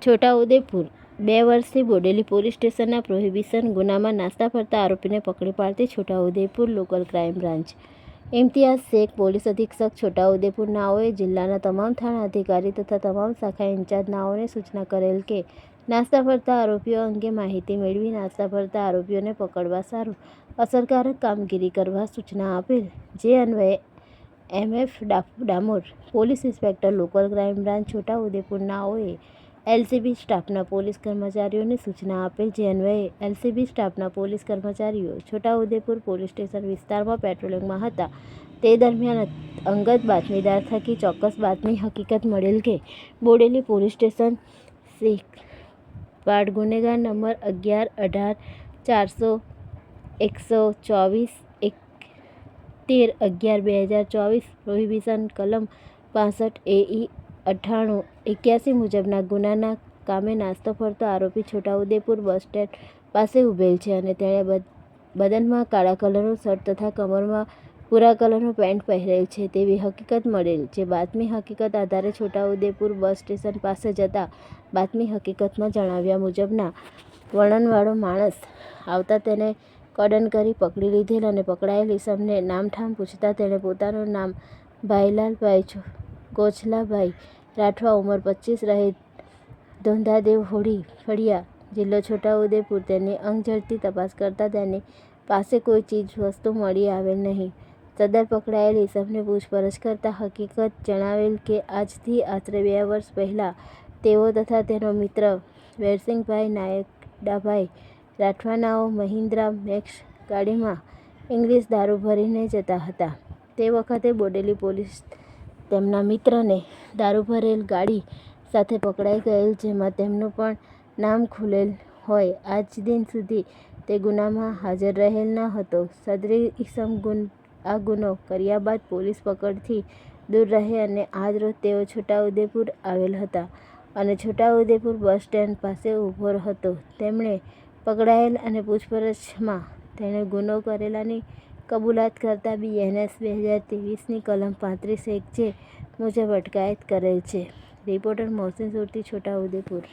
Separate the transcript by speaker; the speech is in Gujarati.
Speaker 1: છોટાઉદેપુર 2 વર્ષથી બોડેલી પોલીસ સ્ટેશનના પ્રોહિબિશન ગુનામાં નાસ્તા ફરતા આરોપીને પકડી પાડતી Chhota Udepur local crime branch Imtiyaz Shaikh police અધિક્ષક છોટાઉદેપુર નાઓએ જિલ્લાના તમામ થાણા અધિકારી તથા તમામ શાખા ઇન્ચાર્જ નાઓને સૂચના કરેલ કે નાસ્તા ફરતા આરોપીઓ અંગે માહિતી મેળવી નાસ્તા ફરતા આરોપીઓને પકડવા સારું અસરકારક કામગીરી કરવા સૂચના આપેલ, જે અન્વયે MF Damor police inspector local crime branch Chhota Udepur નાઓએ એલસીબી સ્ટાફના પોલીસ કર્મચારીઓને સૂચના આપેલ, જે અન્વયે એલસીબી સ્ટાફના પોલીસ કર્મચારીઓ છોટાઉદેપુર પોલીસ સ્ટેશન વિસ્તારમાં પેટ્રોલિંગમાં હતા તે દરમિયાન અંગત બાતમીદાર થકી ચોક્કસ બાતમી હકીકત મળેલ કે બોડેલી પોલીસ સ્ટેશન વાડ ગુનેગાર નંબર 11-18-424-13-11-2024 પ્રોહિબિશન કલમ 65 AE 98-81 મુજબના ગુનાના કામે નાસ્તો ફરતો આરોપી છોટાઉદેપુર બસ સ્ટેન્ડ પાસે ઉભેલ છે અને તેણે બદનમાં કાળા કલરનો શર્ટ તથા કમરમાં ભૂરા કલરનો પેન્ટ પહેરેલ છે તેવી હકીકત મળેલ, જે બાતમી હકીકત આધારે છોટાઉદેપુર બસ સ્ટેશન પાસે જતા બાતમી હકીકતમાં જણાવ્યા મુજબના વર્ણનવાળો માણસ આવતા તેને કડન કરી પકડી લીધેલ અને પકડાયેલ ઈસમને નામઠામ પૂછતા તેણે પોતાનું નામ ભાઈલાલભાઈ કોછલાભાઈ રાઠવા ઉંમર 25 રહે ધોંધાદેવ હોળી ફળિયા જિલ્લો છોટાઉદેપુર તેની અંગ ઝડપી તપાસ કરતા તેની પાસે કોઈ ચીજ વસ્તુ મળી આવેલ નહીં. સદર પકડાયેલ ઈસમને પૂછપરછ કરતા હકીકત જણાવેલ કે આજથી આશરે 2 વર્ષ પહેલાં તેઓ તથા તેનો મિત્ર વેરસિંગભાઈ નાયકડાભાઈ રાઠવા નાઓ મહિન્દ્રા મેક્સ ગાડીમાં ઇંગ્લિશ દારૂ ભરીને જતા હતા. તે વખતે બોડેલી પોલીસ તેમના મિત્રને દારૂ ભરેલ ગાડી સાથે પકડાઈ ગયેલ, જેમાં તેમનું પણ નામ ખુલેલ હોય આજ દિન સુધી તે ગુનામાં હાજર રહેલ ન હતો. સદરી ઈસમ આ ગુનો કર્યા બાદ પોલીસ પકડથી દૂર રહે અને આજ રોજ તેઓ છોટાઉદેપુર આવેલ હતા અને છોટાઉદેપુર બસ સ્ટેન્ડ પાસે ઊભો હતો. તેમણે પકડાયેલ અને પૂછપરછમાં તેણે ગુનો કરેલાની કબૂલાત કરતા BNS 2023ની કલમ 35(1) જે મુજબ અટકાયત કરેલ છે. રિપોર્ટર મોહસિન સુરતી, છોટાઉદેપુર.